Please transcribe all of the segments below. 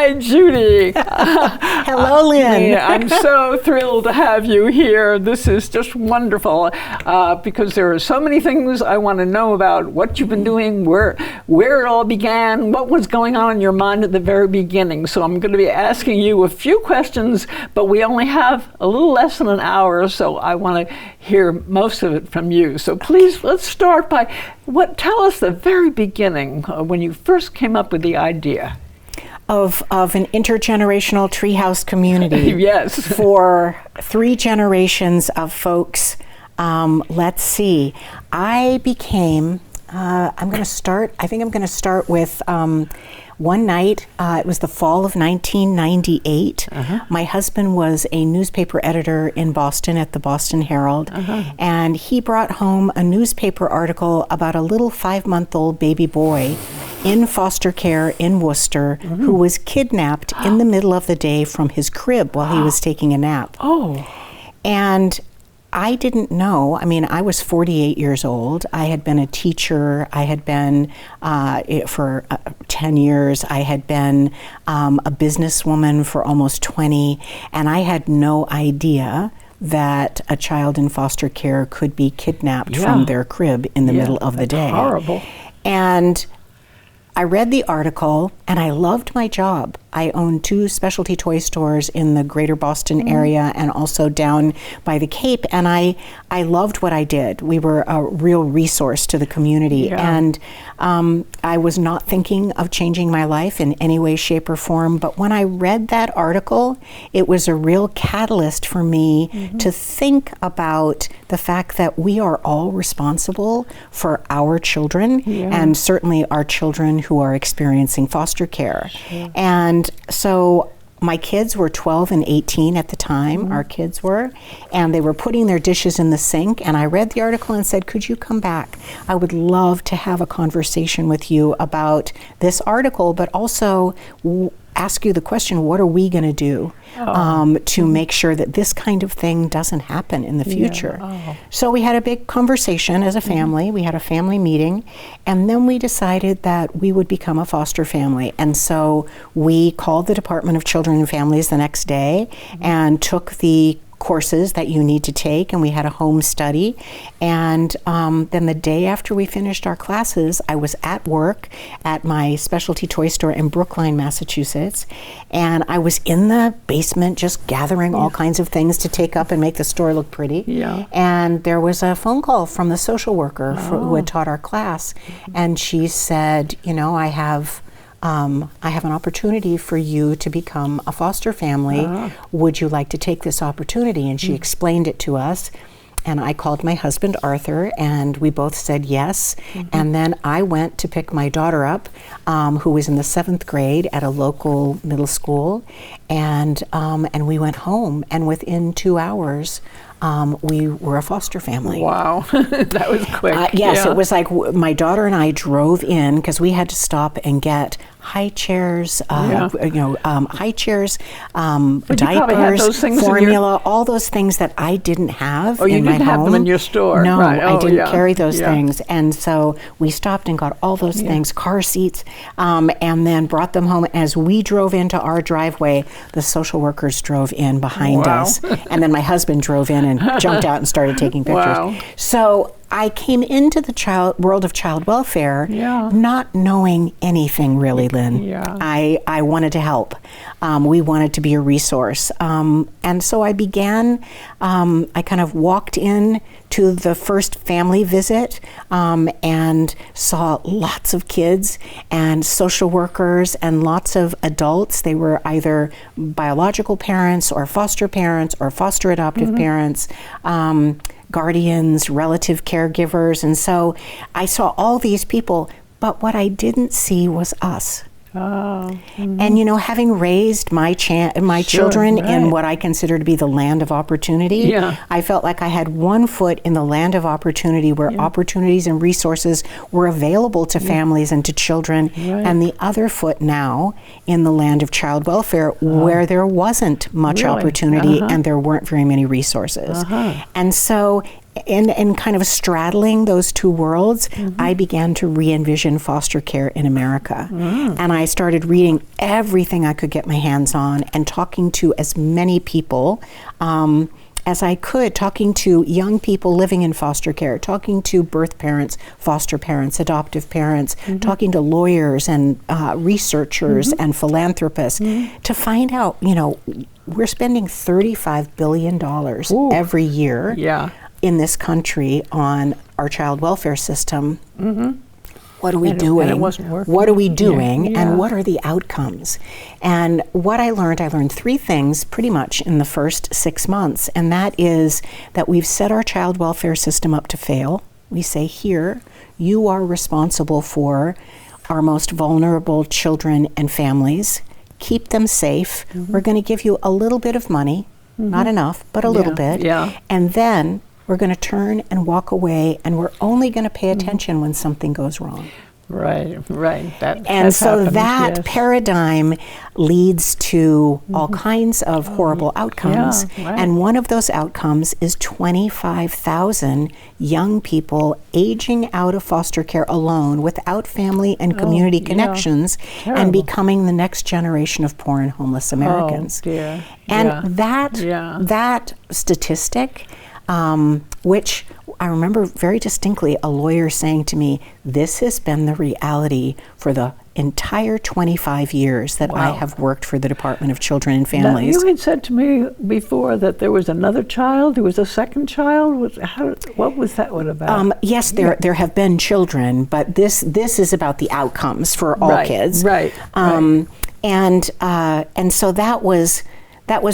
Hi, Judy. Hello, Lynn. I'm so thrilled to have you here. This is just wonderful because there are so many things I want to know about what you've been doing, where it all began, what was going on in your mind at the very beginning. So I'm going to be asking you a few questions, but we only have a little less than an hour, so I want to hear most of it from you. So please, let's start by tell us the very beginning when you first came up with the idea of an intergenerational treehouse community. Yes. For 3 generations of folks. Let's see. I think I'm going to start with one night. It was the fall of 1998. My husband was a newspaper editor in Boston at the Boston Herald, and he brought home a newspaper article about a little 5-month-old baby boy in foster care in Worcester who was kidnapped in the middle of the day from his crib while he was taking a nap. And I didn't know. I mean, I was 48 years old. I had been a teacher. I had been for 10 years. I had been a businesswoman for almost 20, and I had no idea that a child in foster care could be kidnapped from their crib in the middle of the day. Horrible. And I read the article, and I loved my job. I owned 2 specialty toy stores in the greater Boston area and also down by the Cape, and I loved what I did. We were a real resource to the community, and I was not thinking of changing my life in any way, shape, or form, but when I read that article, it was a real catalyst for me to think about the fact that we are all responsible for our children, and certainly our children who are experiencing foster care. And so my kids were 12 and 18 at the time, our kids were, and they were putting their dishes in the sink, and I read the article and said, could you come back? I would love to have a conversation with you about this article, but also ask you the question, what are we going to do to make sure that this kind of thing doesn't happen in the future? So we had a big conversation as a family. We had a family meeting, and then we decided that we would become a foster family. And so we called the Department of Children and Families the next day and took the courses that you need to take, and we had a home study. And then the day after we finished our classes, I was at work at my specialty toy store in Brookline, Massachusetts, and I was in the basement just gathering all kinds of things to take up and make the store look pretty. And there was a phone call from the social worker who had taught our class, and she said, you know, I have an opportunity for you to become a foster family. Would you like to take this opportunity? And she explained it to us. And I called my husband, Arthur, and we both said yes. And then I went to pick my daughter up, who was in the 7th grade at a local middle school. And we went home. And within 2 hours, we were a foster family. Wow, that was quick. Yes, it was like my daughter and I drove in because we had to stop and get high chairs, high chairs, diapers, formula, all those things that I didn't have in my home. Oh, you didn't have them in your store. No, right. I didn't carry those things. And so we stopped and got all those things, car seats, and then brought them home. As we drove into our driveway, the social workers drove in behind us. And then my husband drove in and jumped out and started taking pictures. So I came into the world of child welfare not knowing anything really, Lynn. I wanted to help. We wanted to be a resource. And so I began, I kind of walked in to the first family visit and saw lots of kids and social workers and lots of adults. They were either biological parents or foster adoptive parents, guardians, relative caregivers. And so I saw all these people, but what I didn't see was us. And, you know, having raised my children in what I consider to be the land of opportunity, I felt like I had one foot in the land of opportunity where opportunities and resources were available to families and to children, and the other foot now in the land of child welfare where there wasn't much opportunity and there weren't very many resources. And so and kind of straddling those two worlds, I began to re-envision foster care in America. And I started reading everything I could get my hands on and talking to as many people as I could, talking to young people living in foster care, talking to birth parents, foster parents, adoptive parents, talking to lawyers and researchers and philanthropists to find out, we're spending $35 billion every year in this country on our child welfare system. What are we doing? And it wasn't working. What are we doing? And what are the outcomes? And what I learned three things pretty much in the first 6 months. And that is that we've set our child welfare system up to fail. We say, here, you are responsible for our most vulnerable children and families. Keep them safe. We're going to give you a little bit of money, not enough, but a little bit. And then we're going to turn and walk away, and we're only going to pay attention when something goes wrong. Right. And so that paradigm leads to all kinds of horrible outcomes. And one of those outcomes is 25,000 young people aging out of foster care alone without family and community connections and becoming the next generation of poor and homeless Americans. And that statistic, which I remember very distinctly a lawyer saying to me, this has been the reality for the entire 25 years that I have worked for the Department of Children and Families. Now, you had said to me before that there was another child, there was a second child. What was that one about? Yes, there have been children, but this is about the outcomes for all kids. And so that was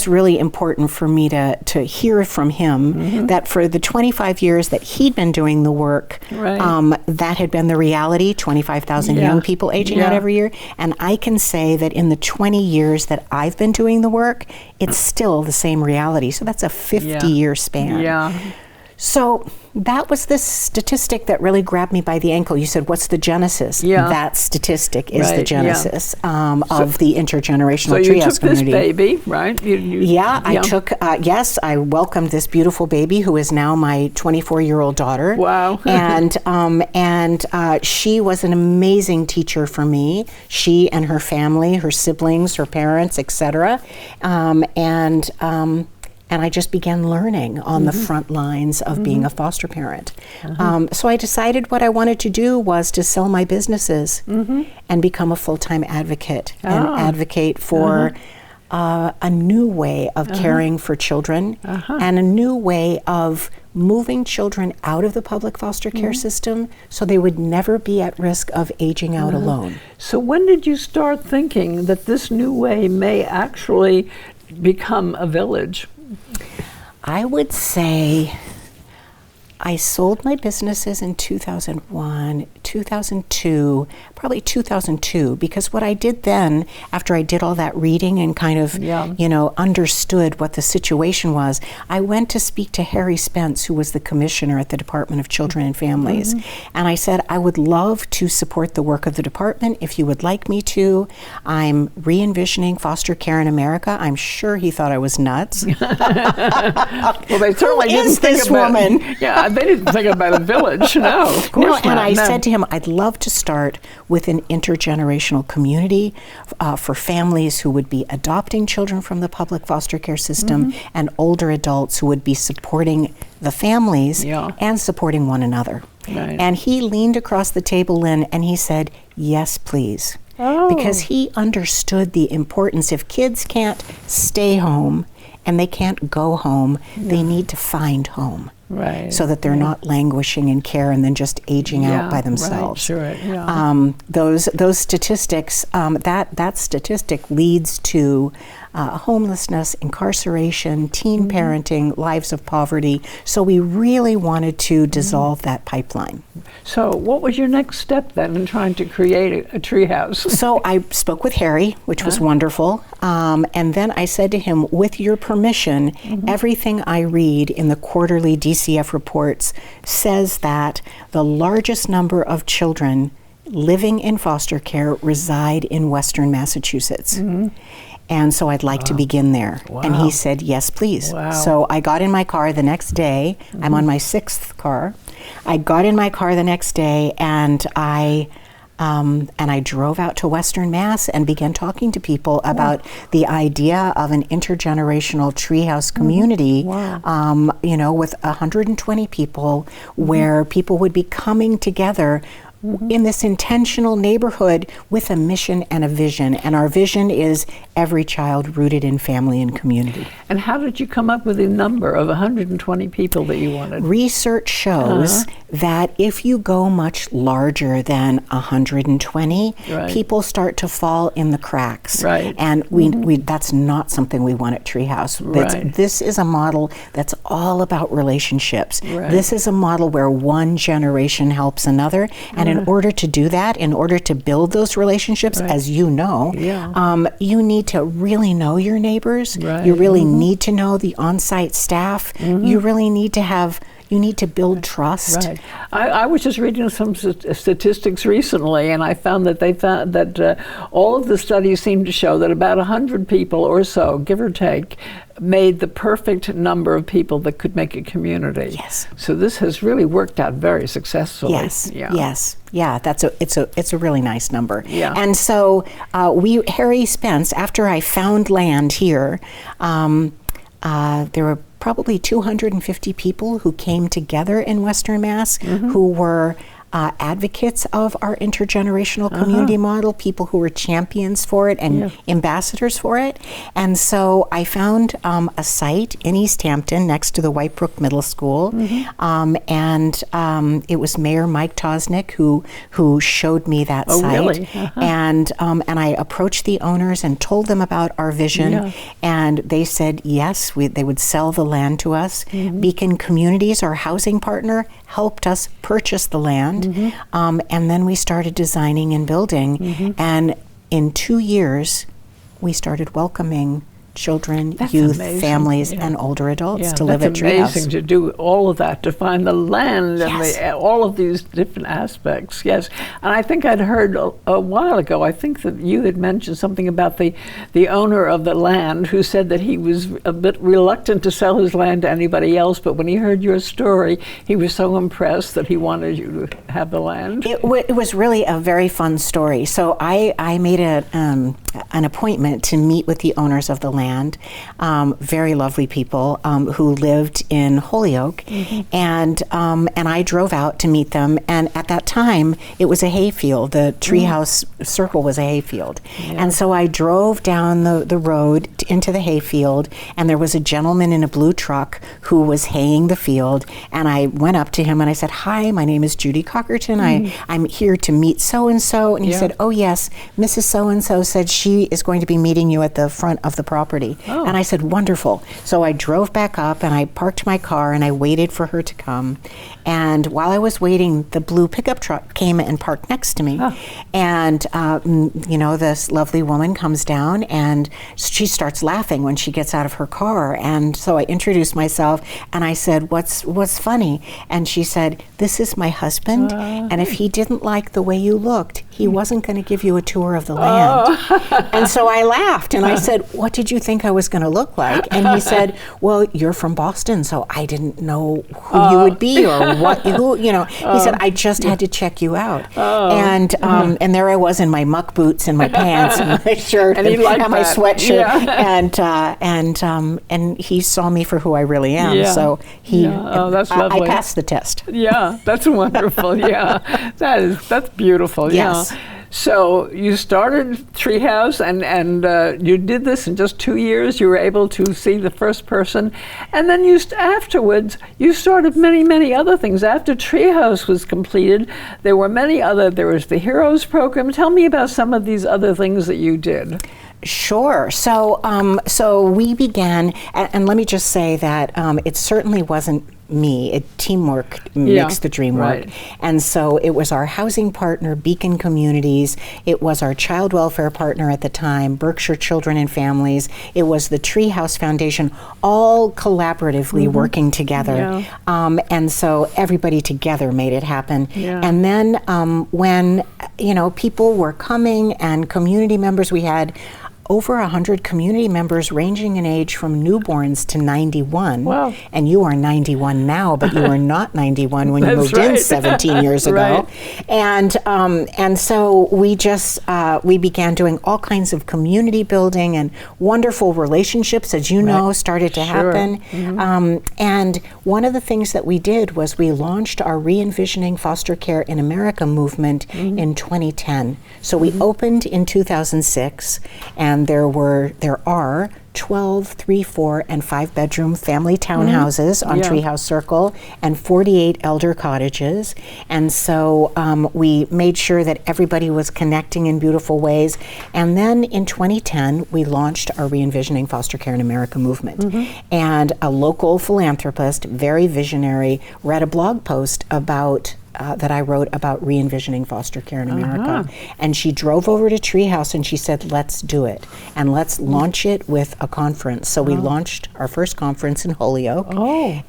really important for me to hear from him, that for the 25 years that he'd been doing the work, that had been the reality, 25,000 young people aging out every year. And I can say that in the 20 years that I've been doing the work, it's still the same reality. So that's a 50-year span. So that was the statistic that really grabbed me by the ankle. You said, what's the genesis? That statistic is the genesis of the intergenerational treehouse community. So you took this baby, right? I took, I welcomed this beautiful baby who is now my 24-year-old daughter. Wow. And she was an amazing teacher for me. She and her family, her siblings, her parents, etc. And I just began learning on the front lines of being a foster parent. So I decided what I wanted to do was to sell my businesses and become a full-time advocate and advocate for a new way of caring for children and a new way of moving children out of the public foster care system so they would never be at risk of aging out alone. So when did you start thinking that this new way may actually become a village? I would say I sold my businesses in 2001, 2002, probably 2002, because what I did then, after I did all that reading and kind of, understood what the situation was, I went to speak to Harry Spence, who was the commissioner at the Department of Children and Families. And I said, I would love to support the work of the department if you would like me to. I'm re-envisioning foster care in America. I'm sure he thought I was nuts. Well, they certainly didn't think this about woman? They didn't think about a village. No, of course not. And I said to him, I'd love to start with an intergenerational community for families who would be adopting children from the public foster care system and older adults who would be supporting the families and supporting one another. And he leaned across the table, Lynn, and he said, yes, please. Because he understood the importance. If kids can't stay home and they can't go home, they need to find home. So that they're not languishing in care and then just aging out by themselves. Those statistics, that statistic leads to homelessness, incarceration, teen parenting, lives of poverty. So we really wanted to dissolve that pipeline. So what was your next step then in trying to create a treehouse? So I spoke with Harry, which was wonderful. And then I said to him, with your permission, everything I read in the quarterly DCF reports says that the largest number of children living in foster care reside in Western Massachusetts. And so I'd like to begin there. Wow. And he said, yes, please. Wow. So I got in my car the next day. I'm on my 6th car. I got in my car the next day, and I drove out to Western Mass and began talking to people about the idea of an intergenerational treehouse community, with 120 people, where people would be coming together in this intentional neighborhood with a mission and a vision. And our vision is every child rooted in family and community. And how did you come up with a number of 120 people that you wanted? Research shows that if you go much larger than 120, people start to fall in the cracks. Right. And we that's not something we want at Treehouse. This is a model that's all about relationships. This is a model where one generation helps another. And in order to do that, in order to build those relationships, as you know, you need to really know your neighbors. You really need to know the on-site staff. You really need to build trust. I was just reading some statistics recently, and I found that all of the studies seem to show that about 100 people or so, give or take, made the perfect number of people that could make a community. Yes. So this has really worked out very successfully. Yes. Yeah, it's a really nice number. Yeah. And so Harry Spence, after I found land here, there were probably 250 people who came together in Western Mass who were advocates of our intergenerational community model, people who were champions for it and ambassadors for it. And so I found a site in Easthampton next to the White Brook Middle School. And it was Mayor Mike Tosnick who showed me that site. Really? And I approached the owners and told them about our vision. And they said, yes, they would sell the land to us. Beacon Communities, our housing partner, helped us purchase the land. And then we started designing and building. And in 2 years, we started welcoming children, youth, families, and older adults to live at Treehouse. That's amazing to do all of that, to find the land and all of these different aspects. Yes, and I think I'd heard a while ago, I think that you had mentioned something about the owner of the land who said that he was a bit reluctant to sell his land to anybody else, but when he heard your story, he was so impressed that he wanted you to have the land. It was really a very fun story. So I made an appointment to meet with the owners of the land. Very lovely people who lived in Holyoke, and I drove out to meet them. And at that time, it was a hayfield. The Treehouse Circle was a hayfield, and so I drove down the road into the hayfield, and there was a gentleman in a blue truck who was haying the field. And I went up to him and I said, "Hi, my name is Judy Cockerton. I'm here to meet so and so." And he said, "Oh yes, Mrs. So and so said she is going to be meeting you at the front of the property." And I said, "Wonderful." So I drove back up and I parked my car and I waited for her to come. And while I was waiting, the blue pickup truck came and parked next to me. And, this lovely woman comes down and she starts laughing when she gets out of her car. And so I introduced myself and I said, what's funny? And she said, "This is my husband. And if he didn't like the way you looked, he wasn't going to give you a tour of the land." And so I laughed and I said, "What did you think I was going to look like?" And he said, "Well, you're from Boston, so I didn't know who you would be or he said, "I just had to check you out." And there I was in my muck boots and my pants and my shirt and my sweatshirt. And he saw me for who I really am. So that's lovely. I passed the test. Yeah, that's wonderful. That's beautiful. Yes. Yeah. So you started Treehouse, and you did this in just 2 years. You were able to see the first person, and then afterwards you started many other things. After Treehouse was completed, there were there was the Heroes program. Tell me about some of these other things that you did. Sure. So we began, and let me just say that it certainly wasn't me. Teamwork makes the dream work. And so it was our housing partner, Beacon Communities. It was our child welfare partner at the time, Berkshire Children and Families. It was the Treehouse Foundation, all collaboratively working together. And so everybody together made it happen. And then when people were coming and community members, we had over 100 community members ranging in age from newborns to 91. Wow. And you are 91 now, but you were not 91 when you moved in 17 years ago. And so we began doing all kinds of community building, and wonderful relationships, as you know, started to happen. And one of the things that we did was we launched our Re-envisioning Foster Care in America movement in 2010. So we opened in 2006, and there are 12 3, 4, and 5 bedroom family townhouses on Treehouse Circle, and 48 elder cottages. And so we made sure that everybody was connecting in beautiful ways. And then in 2010, we launched our Re-envisioning Foster Care in America movement. And a local philanthropist, very visionary, read a blog post about that I wrote about re-envisioning foster care in America. And she drove over to Treehouse and she said, let's do it. And let's launch it with a conference. So we launched our first conference in Holyoke.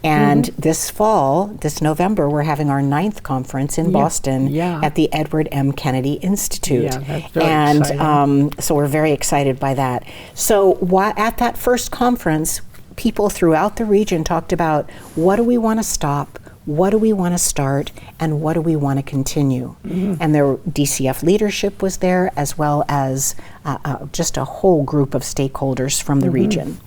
And this fall, this November, we're having our 9th conference in Boston at the Edward M. Kennedy Institute. That's very exciting. So we're very excited by that. So at that first conference, people throughout the region talked about, what do we want to stop? What do we want to start, and what do we want to continue? And their DCF leadership was there, as well as just a whole group of stakeholders from the region.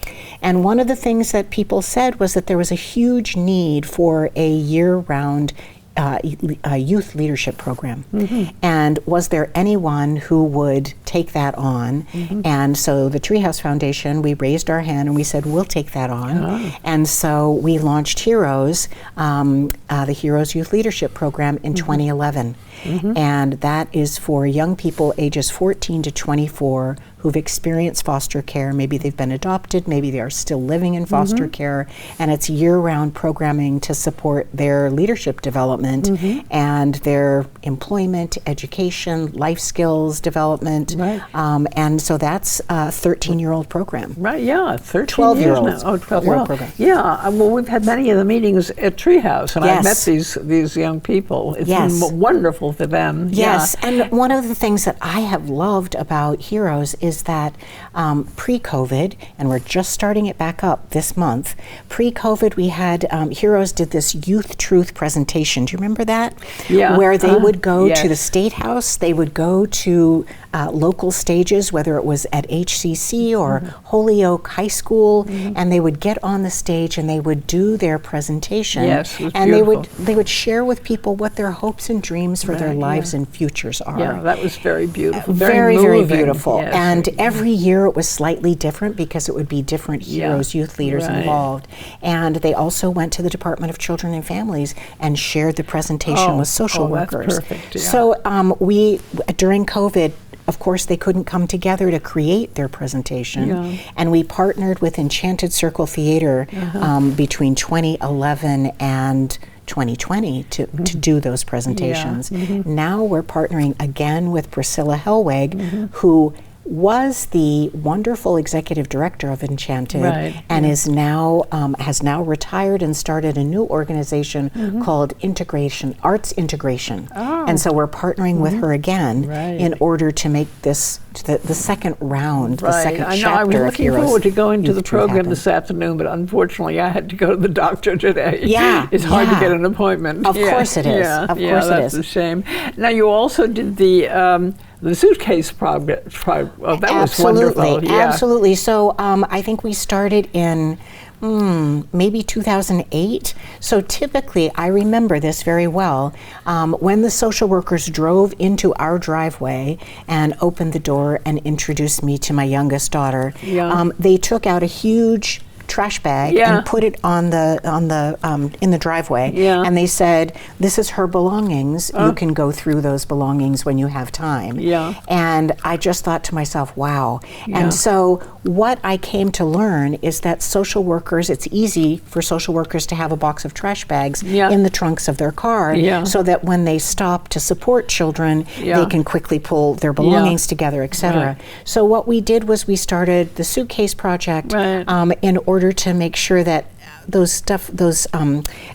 And one of the things that people said was that there was a huge need for a year-round youth leadership program. And was there anyone who would take that on? And so the Treehouse Foundation, we raised our hand and we said, we'll take that on. And so we launched Heroes, the Heroes Youth Leadership Program in 2011. And that is for young people ages 14 to 24 who've experienced foster care. Maybe they've been adopted, maybe they are still living in foster care, and it's year-round programming to support their leadership development and their employment, education, life skills development. And so that's a 13-year-old program. 12-year-olds. now. 12-year-old program. Well, we've had many of the meetings at Treehouse, and I've met these young people. It's been wonderful for them. And one of the things that I have loved about Heroes is that pre-COVID, and we're just starting it back up this month, pre-COVID we had, Heroes did this Youth Truth presentation. Do you remember that? Where they would go to the State House, they would go to local stages, whether it was at HCC or Holyoke High School, and they would get on the stage and they would do their presentation. And they would share with people what their hopes and dreams for their lives and futures are. That was very beautiful. Very beautiful. And every year it was slightly different because it would be different Heroes youth leaders involved. And they also went to the Department of Children and Families and shared the presentation with social workers. That's perfect. So we, during COVID, of course, they couldn't come together to create their presentation. And we partnered with Enchanted Circle Theater between 2011 and 2020 to do those presentations. Now we're partnering again with Priscilla Hellweg, who was the wonderful executive director of Enchanted and is now has now retired and started a new organization called Arts Integration. And so we're partnering with her again in order to make this the second round, the second chapter. I was looking forward to going to the program happen. this afternoon, but unfortunately I had to go to the doctor today. Yeah, it's hard to get an appointment. Of course it is. Of course it is. That's a shame. Now you also did the suitcase project. That was wonderful. Absolutely. So I think we started in maybe 2008. So typically, I remember this very well, when the social workers drove into our driveway and opened the door and introduced me to my youngest daughter, they took out a huge trash bag and put it on the in the driveway, and they said, "This is her belongings. You can go through those belongings when you have time." And I just thought to myself, "Wow!" And so what I came to learn is that social workers, it's easy for social workers to have a box of trash bags in the trunks of their car, so that when they stop to support children, they can quickly pull their belongings together, etc. So what we did was we started the suitcase project in order to make sure that those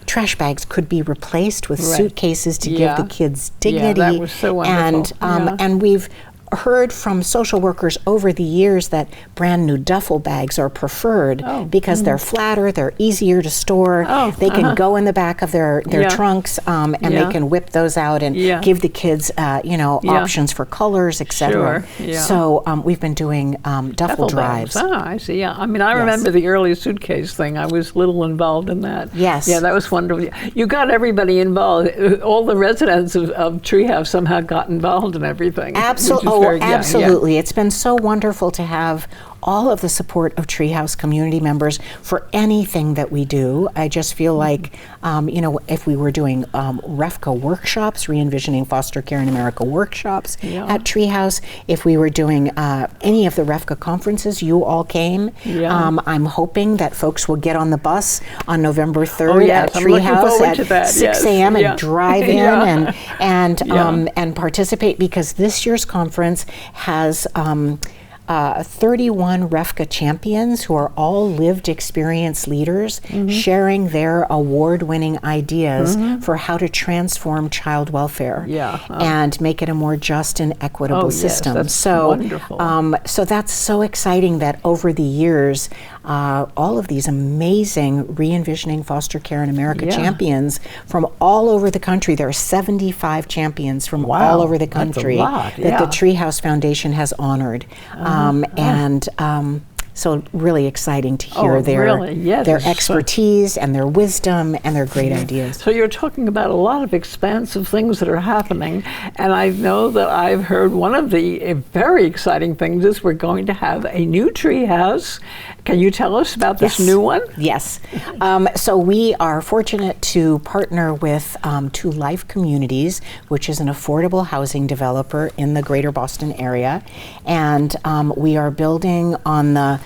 trash bags could be replaced with suitcases to give the kids dignity. That was so wonderful. And we've heard from social workers over the years that brand new duffel bags are preferred because they're flatter, they're easier to store, they can go in the back of their trunks, and they can whip those out and give the kids, options for colors, etc. So we've been doing duffel drives. I see. Yeah, I mean, I remember the early suitcase thing. I was little involved in that. Yes. Yeah, that was wonderful. You got everybody involved. All the residents of Treehouse somehow got involved in everything. Absolutely. It's been so wonderful to have all of the support of Treehouse community members for anything that we do. I just feel like, if we were doing REFCA workshops, Re-envisioning Foster Care in America workshops at Treehouse, if we were doing any of the REFCA conferences, you all came. I'm hoping that folks will get on the bus on November 3rd at Treehouse at 6 a.m. and drive in and participate, because this year's conference has 31 REFCA champions who are all lived experience leaders sharing their award-winning ideas for how to transform child welfare and make it a more just and equitable system. That's wonderful. So that's so exciting that over the years, all of these amazing Re-envisioning Foster Care in America champions from all over the country. There are 75 champions from all over the country that the Treehouse Foundation has honored. So really exciting to hear their expertise and their wisdom and their great ideas. So you're talking about a lot of expansive things that are happening, and I know that I've heard one of the very exciting things is we're going to have a new Treehouse. Can you tell us about this new one? Yes. So we are fortunate to partner with Two Life Communities, which is an affordable housing developer in the greater Boston area. And we are building on the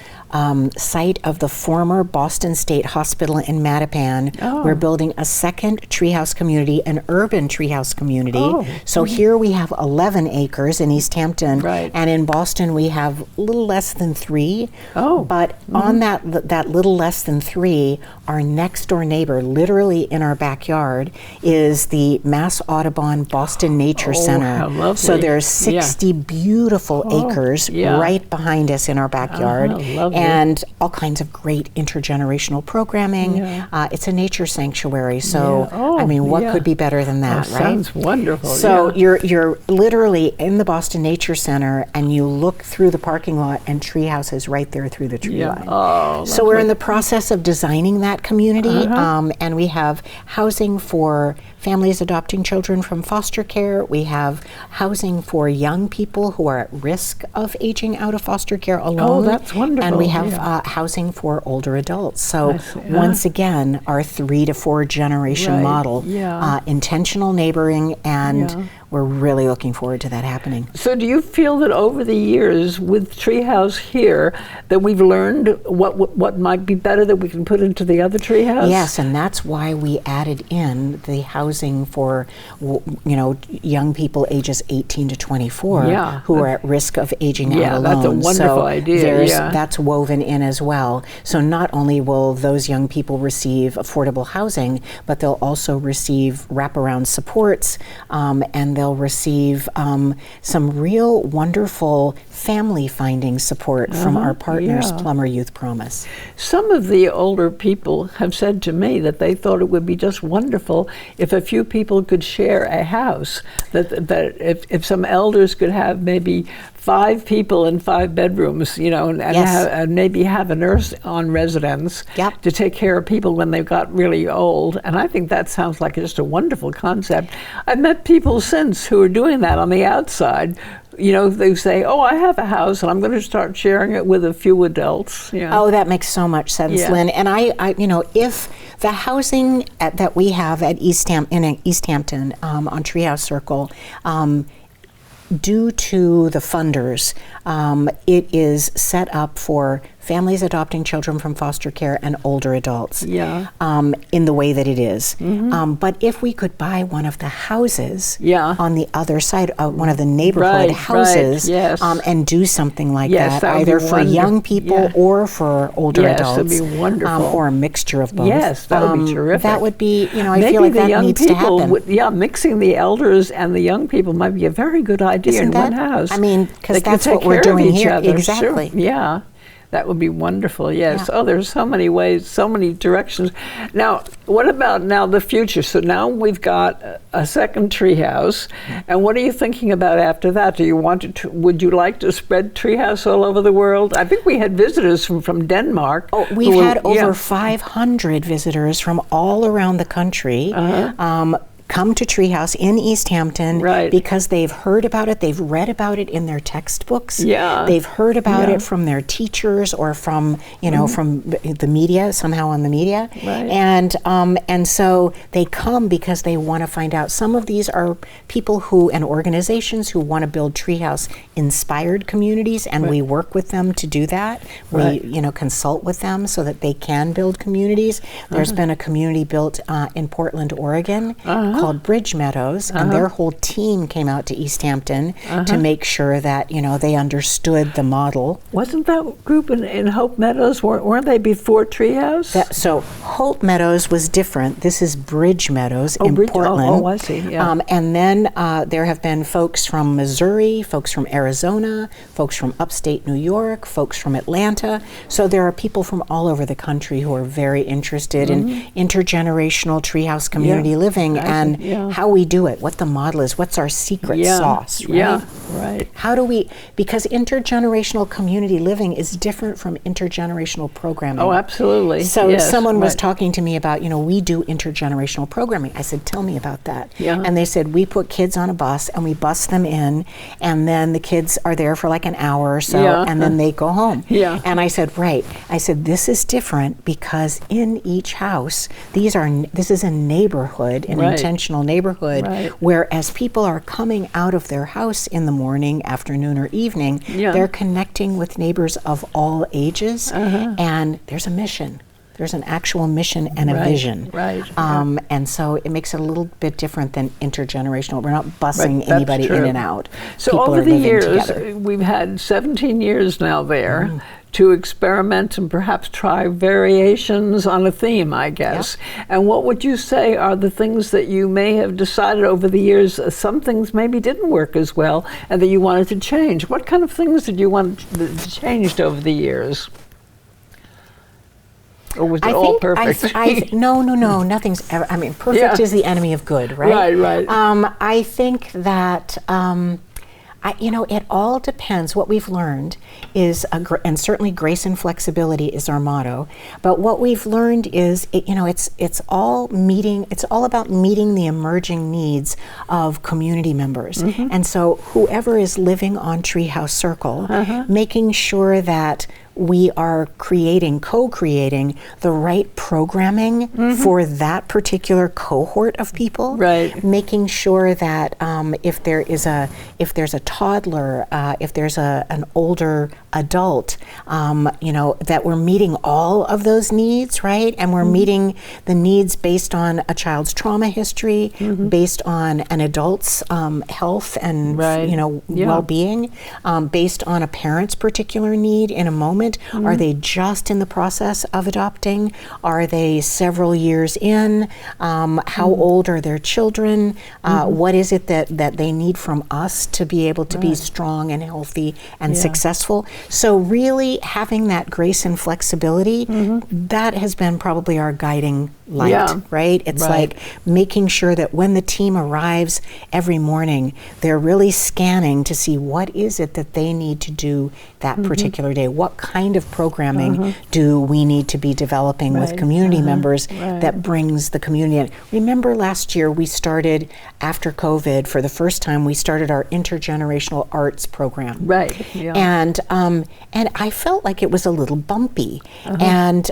site of the former Boston State Hospital in Mattapan. We're building a second treehouse community, an urban treehouse community. So here we have 11 acres in Easthampton, and in Boston we have a little less than 3. But on that little less than 3, our next door neighbor, literally in our backyard, is the Mass Audubon Boston Nature Center. How lovely. So there's 60 beautiful acres right behind us in our backyard. And all kinds of great intergenerational programming. It's a nature sanctuary, so I mean, what could be better than that, right? Sounds wonderful. So you're literally in the Boston Nature Center, and you look through the parking lot, and Treehouse is right there through the tree line. So we're in the process of designing that community, and we have housing for families adopting children from foster care. We have housing for young people who are at risk of aging out of foster care alone. That's wonderful. And we have housing for older adults. So once again, our 3 to 4 generation model, intentional neighboring, and we're really looking forward to that happening. So do you feel that over the years with Treehouse here that we've learned what might be better that we can put into the other Treehouse? Yes, and that's why we added in the housing for young people ages 18 to 24 who are at risk of aging out alone. That's a wonderful idea. That's woven in as well. So not only will those young people receive affordable housing, but they'll also receive wraparound supports, and they'll receive some real wonderful family finding support from our partners, Plummer Youth Promise. Some of the older people have said to me that they thought it would be just wonderful if a few people could share a house, that if some elders could have maybe 5 people in 5 bedrooms, and maybe have a nurse on residence to take care of people when they've got really old. And I think that sounds like just a wonderful concept. I've met people since who are doing that on the outside. They say, I have a house and I'm going to start sharing it with a few adults. Oh, that makes so much sense, Lynn. And I if the housing that we have at Easthampton on Treehouse Circle, due to the funders, it is set up for families adopting children from foster care and older adults Yeah. in the way that it is. But if we could buy one of the houses Yeah. on the other side, one of the neighborhood Right, houses, yes. and do something like Yes, that would either be for young people yeah. or for older Yes, adults. that'd be wonderful. Or a mixture of both. Yes, that would be terrific. That would be, I Maybe feel like the that young needs to people happen. mixing the elders and the young people might be a very good idea Isn't in that- one house. I mean, 'cause They could that's take what we're care of doing each here. other. Exactly. Sure. Yeah. That would be wonderful, yes. Yeah. Oh, there's so many ways, so many directions. Now, what about now the future? So now we've got a second treehouse, and what are you thinking about after that? Do you want to, would you like to spread treehouse all over the world? I think we had visitors from Denmark. Oh, we've had over yeah. 500 visitors from all around the country. Come to Treehouse in Easthampton Right. because they've heard about it, they've read about it in their textbooks, Yeah. they've heard about Yeah. it from their teachers or from from the media, somehow on the media, Right. and so they come because they want to find out. Some of these are people who and organizations who want to build Treehouse inspired communities, and we work with them to do that. Right. We consult with them so that they can build communities. There's been a community built in Portland, Oregon, called Bridge Meadows, and their whole team came out to Easthampton to make sure that they understood the model. Wasn't that group in Hope Meadows, weren't they before Treehouse? So Hope Meadows was different. This is Bridge Meadows in Bridge- Portland. oh, I see, yeah. And then there have been folks from Missouri, folks from Arizona, folks from upstate New York, folks from Atlanta. So there are people from all over the country who are very interested in intergenerational treehouse community living and how we do it, what the model is, what's our secret sauce, right? Yeah, right. How do we, because intergenerational community living is different from intergenerational programming. Oh, absolutely. So Yes, someone was right. talking to me about, we do intergenerational programming. I said, tell me about that. Yeah. And they said, we put kids on a bus and we bus them in, and then the kids are there for like an hour or so, Yeah. and then they go home. Yeah. And I said, right. I said, this is different because in each house, this is a neighborhood, an Right. intentional neighborhood, Right. where as people are coming out of their house in the morning, afternoon, or evening, Yeah. they're connecting with neighbors of all ages, and there's a mission. There's an actual mission and a Right, vision. right, And so it makes it a little bit different than intergenerational. We're not busing Right, that's anybody in true. and out. So People over are the living years, together. we've had 17 years now there to experiment and perhaps try variations on a theme, I guess. And what would you say are the things that you may have decided over the years, some things maybe didn't work as well and that you wanted to change? What kind of things did you want changed over the years? Or was it all perfect? No, nothing's ever. I mean, perfect is the enemy of good, right? Right. I think that it all depends. What we've learned is, and certainly grace and flexibility is our motto. But what we've learned is, it's all about meeting the emerging needs of community members. And so, whoever is living on Treehouse Circle, making sure that we are co-creating the right programming for that particular cohort of people. Right. Making sure that if there's a toddler, if there's an older adult, that we're meeting all of those needs, right? And we're meeting the needs based on a child's trauma history, based on an adult's health and well-being, based on a parent's particular need in a moment. Are they just in the process of adopting? Are they several years in? How old are their children? What is it that they need from us to be able to be strong and healthy and successful? So really having that grace and flexibility, that has been probably our guiding light, right? It's like making sure that when the team arrives every morning, they're really scanning to see what is it that they need to do that particular day. What kind of programming do we need to be developing with community members that brings the community in? Remember last year we started, after COVID, for the first time, we started our intergenerational arts program. Right. Yeah. And I felt like it was a little bumpy. And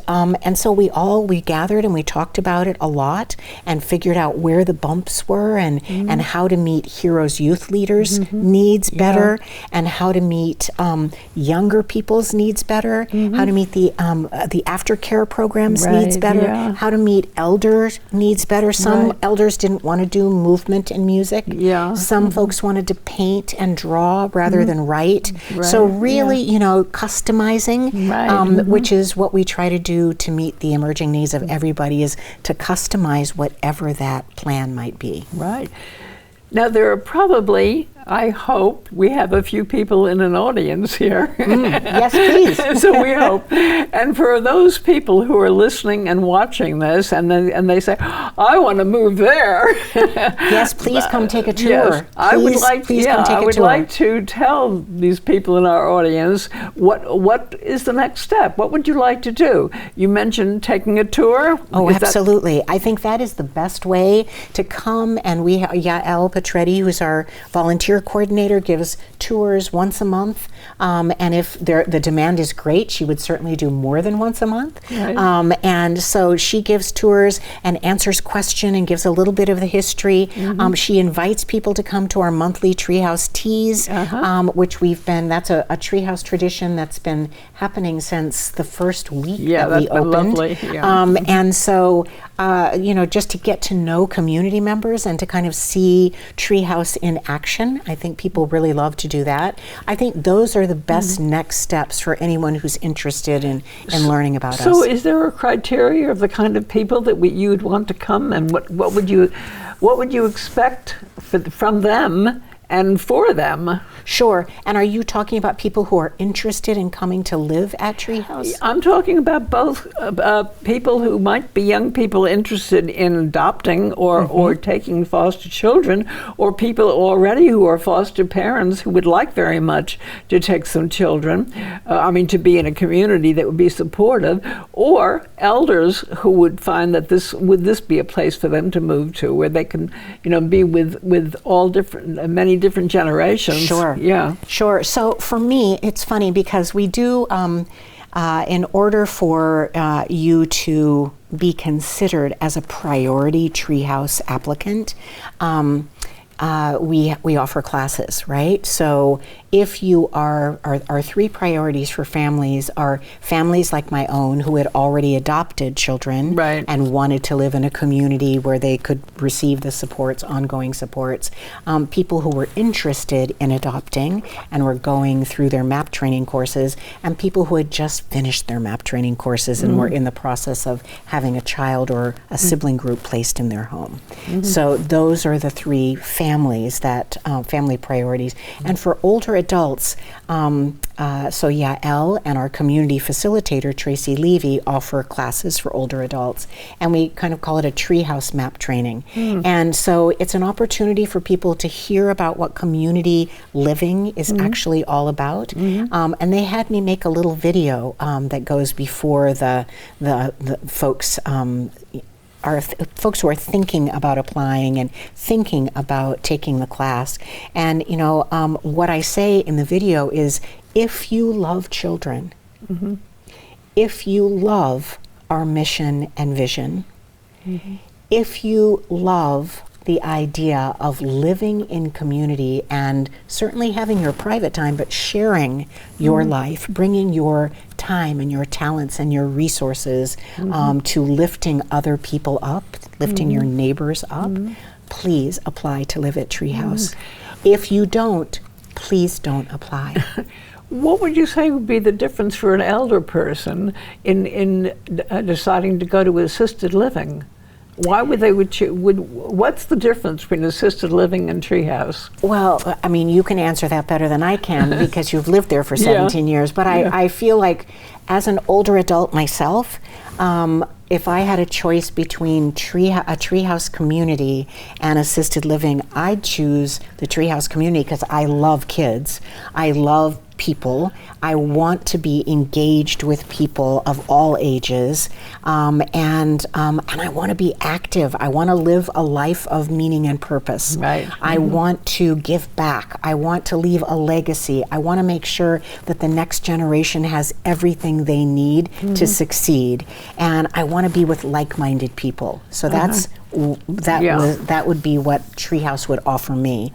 so we gathered and we talked talked about it a lot and figured out where the bumps were and how to meet Heroes Youth Leaders' needs better, and how to meet younger people's needs better, how to meet the aftercare programs needs better, how to meet elders needs better. Some elders didn't want to do movement and music. Some folks wanted to paint and draw rather than write. So really, you know, customizing, which is what we try to do to meet the emerging needs of everybody, is to customize whatever that plan might be. Right. Now, there are probably, I hope, we have a few people in an audience here. Yes, please. So we hope. And for those people who are listening and watching this, and they say, I want to move there. Yes, please come take a tour. Yes, I would like to tell these people in our audience what is the next step. What would you like to do? You mentioned taking a tour. Oh, absolutely. I think that is the best way to come. And we have Yael Petretti, who's our volunteer coordinator, gives tours once a month. And if the demand is great, she would certainly do more than once a month. Right. And so she gives tours and answers questions and gives a little bit of the history. She invites people to come to our monthly Treehouse Teas, which that's a Treehouse tradition that's been happening since the first week that we opened. Lovely. And so, you know, just to get to know community members and to kind of see Treehouse in action, I think people really love to do that. I think those are the best next steps for anyone who's interested in learning about us. So is there a criteria of the kind of people that you would want to come, and what would you expect from them and for them? Sure. And are you talking about people who are interested in coming to live at Treehouse? I'm talking about both people who might be young people interested in adopting or taking foster children, or people already who are foster parents who would like very much to take some children, to be in a community that would be supportive, or elders who would find that this would be a place for them to move to, where they can, be with all many different generations. Sure. Yeah. Sure. So for me, it's funny because we do, in order for you to be considered as a priority Treehouse applicant, we offer classes, right? So if you our three priorities for families are families like my own who had already adopted children and wanted to live in a community where they could receive the supports, ongoing supports, people who were interested in adopting and were going through their MAP training courses, and people who had just finished their MAP training courses and were in the process of having a child or a sibling group placed in their home. So those are the three families that family priorities. And for older adults, so Yael and our community facilitator, Tracy Levy, offer classes for older adults, and we kind of call it a Treehouse MAP training. And so it's an opportunity for people to hear about what community living is actually all about. And they had me make a little video that goes before the folks folks who are thinking about applying and thinking about taking the class. And what I say in the video is, if you love children, if you love our mission and vision, if you love the idea of living in community and certainly having your private time, but sharing your life, bringing your time and your talents and your resources to lifting other people up, lifting your neighbors up, please apply to live at Treehouse. If you don't, please don't apply. What would you say would be the difference for an elder person in deciding to go to assisted living? Why would they what's the difference between assisted living and Treehouse? Well, you can answer that better than I can because you've lived there for 17 years. But I feel like as an older adult myself, if I had a choice between a Treehouse community and assisted living, I'd choose the Treehouse community because I love kids. I love people. I want to be engaged with people of all ages, and I want to be active. I want to live a life of meaning and purpose. Right. I want to give back. I want to leave a legacy. I want to make sure that the next generation has everything they need to succeed, and I want to be with like-minded people. So that would be what Treehouse would offer me.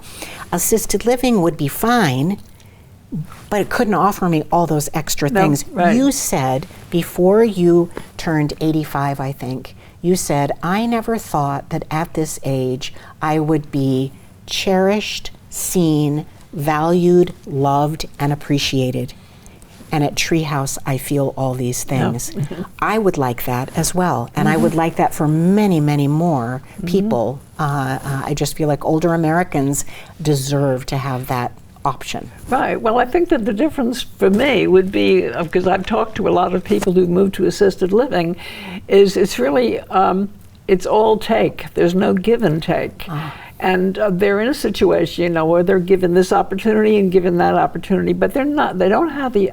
Assisted living would be fine, but it couldn't offer me all those extra things. Right. You said before you turned 85, I think, you said, I never thought that at this age I would be cherished, seen, valued, loved, and appreciated. And at Treehouse, I feel all these things. I would like that as well. And I would like that for many, many more people. I just feel like older Americans deserve to have that option. Right. Well, I think that the difference for me would be, because I've talked to a lot of people who move to assisted living, is it's really, it's all take. There's no give and take. And they're in a situation, where they're given this opportunity and given that opportunity, but they don't have the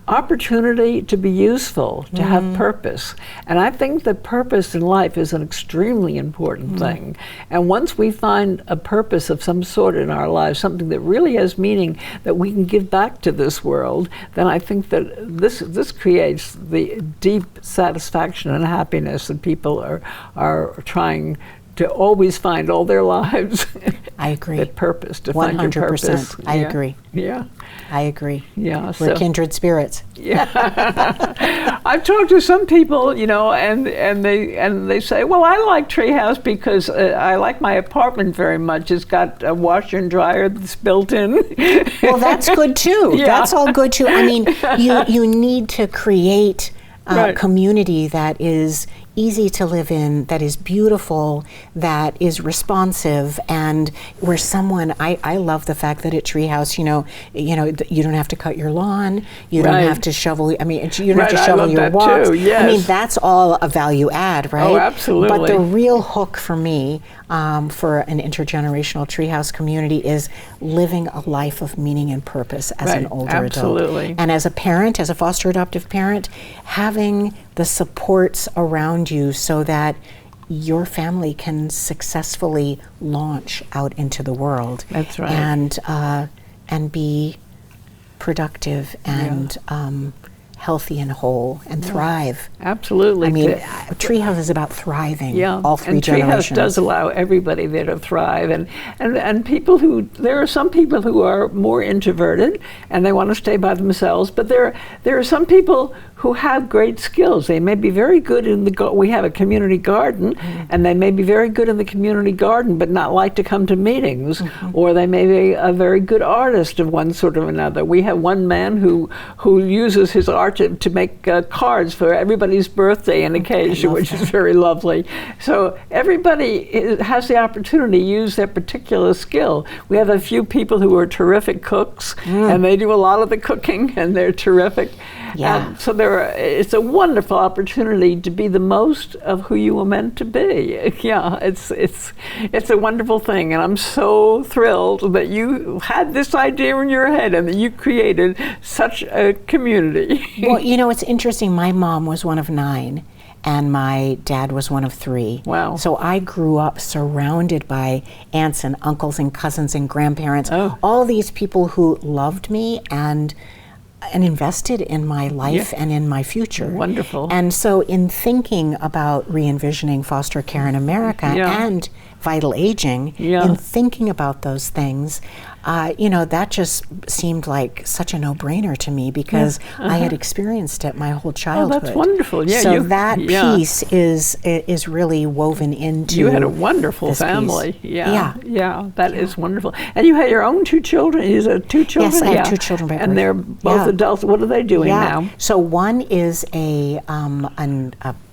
opportunity to be useful, to have purpose. And I think that purpose in life is an extremely important thing. And once we find a purpose of some sort in our lives, something that really has meaning that we can give back to this world, then I think that this creates the deep satisfaction and happiness that people are trying to always find all their lives. I agree. That purpose, to find your purpose. 100%. I agree. Yeah. I agree. Yeah. We're kindred spirits. Yeah. I've talked to some people, and they say, well, I like Treehouse because I like my apartment very much. It's got a washer and dryer that's built in. Well, that's good too. Yeah. That's all good too. I mean, you need to create a community that is easy to live in, that is beautiful, that is responsive, and where someone, I love the fact that at Treehouse, you don't have to cut your lawn, you don't have to shovel, you don't have to shovel your walks. Too, yes. I mean, that's all a value add, right? Oh, absolutely. But the real hook for me, for an intergenerational Treehouse community, is living a life of meaning and purpose as an older absolutely. adult. And as a parent, as a foster adoptive parent, having the supports around you so that your family can successfully launch out into the world. That's right. And be productive and healthy and whole and thrive. Absolutely. I mean, Treehouse is about thriving. All three and generations. Treehouse does allow everybody there to thrive, and people there are some people who are more introverted and they want to stay by themselves, but there are some people who have great skills. They may be very good in we have a community garden, and they may be very good in the community garden, but not like to come to meetings, or they may be a very good artist of one sort or another. We have one man who uses his art to make cards for everybody's birthday and occasion, which is very lovely. So everybody has the opportunity to use their particular skill. We have a few people who are terrific cooks, and they do a lot of the cooking, and they're terrific. Yeah. So it's a wonderful opportunity to be the most of who you were meant to be. Yeah, it's a wonderful thing, and I'm so thrilled that you had this idea in your head and that you created such a community. Well, it's interesting. My mom was one of 9, and my dad was one of 3. Wow. So I grew up surrounded by aunts and uncles and cousins and grandparents, all these people who loved me and invested in my life and in my future. Wonderful. And so in thinking about re-envisioning foster care in America and vital aging, in thinking about those things, that just seemed like such a no-brainer to me because I had experienced it my whole childhood. Oh, that's wonderful. Yeah, so that piece is really woven into. You had a wonderful family. Piece. That is wonderful. And you had your own 2 children. Is it 2 children? Yes, I have 2 children by birth. And they're both adults. What are they doing now? So one is a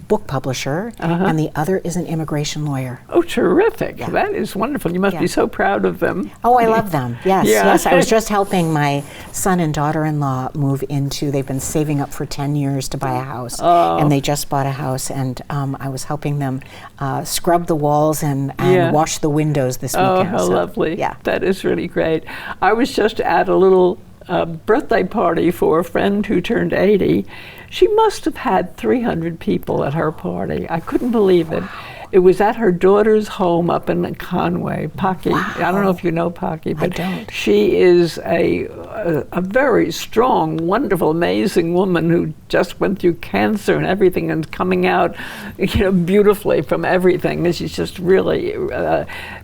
book publisher, and the other is an immigration lawyer. Oh, terrific. That is wonderful. You must be so proud of them. Oh, I love them. Yes. I was just helping my son and daughter-in-law move into, they've been saving up for 10 years to buy a house, and they just bought a house, and I was helping them scrub the walls and wash the windows this weekend. Oh, how lovely. Yeah. That is really great. I was just at a little a birthday party for a friend who turned 80. She must have had 300 people at her party. I couldn't believe it. It was at her daughter's home up in Conway, Pocky. Wow. I don't know if you know Pocky, but don't. she is a very strong, wonderful, amazing woman who just went through cancer and everything and coming out, beautifully from everything. And she's just really.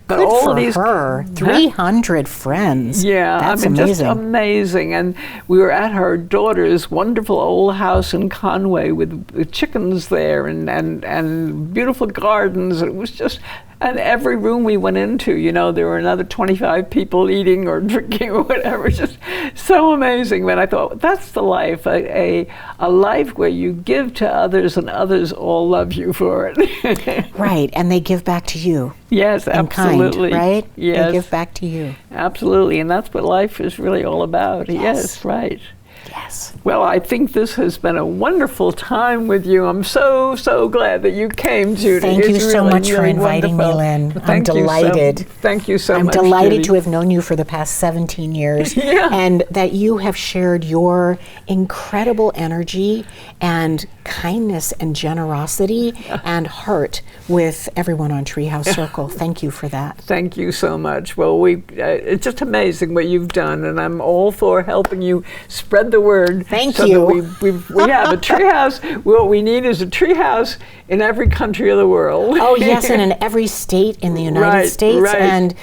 But Good all for of these, her. 300 friends. Yeah, That's I mean, amazing. just amazing. And we were at her daughter's wonderful old house in Conway with chickens there and beautiful gardens. It was just, and every room we went into, there were another 25 people eating or drinking or whatever. Just so amazing. But I thought, that's the life, a life where you give to others and others all love you for it. Right, and they give back to you. Yes, In absolutely. kind, right? Yes. They give back to you. Absolutely, and that's what life is really all about. Yes, right. Yes. Well, I think this has been a wonderful time with you. I'm so glad that you came, Judy. Thank you It's so really, much for really inviting wonderful. me, Lynn. I'm Thank you delighted. Thank you so I'm much, delighted Judy. to have known you for the past 17 years Yeah. and that you have shared your incredible energy and kindness and generosity and heart with everyone on Treehouse Circle. Thank you for that. Thank you so much. Well, it's just amazing what you've done, and I'm all for helping you spread the word. Thank so you. That we have a treehouse. What we need is a treehouse in every country of the world. Oh, yes, and in every state in the United Right, States right. and,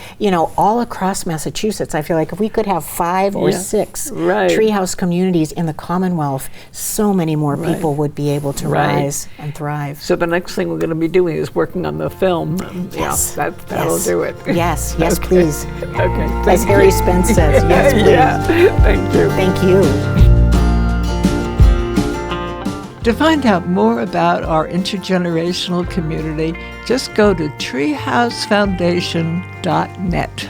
all across Massachusetts. I feel like if we could have 5 or Yeah, 6 right. treehouse communities in the Commonwealth, so many more Right. people would be able to Right. rise and thrive. So the next thing we're going to be doing is working on the film. Yes. Yeah, that'll Yes. do it. Yes, yes, Okay. please. Okay. As thank Harry you. Spence says, yes, please. Yeah. Thank you. Thank you. To find out more about our intergenerational community, just go to treehousefoundation.net.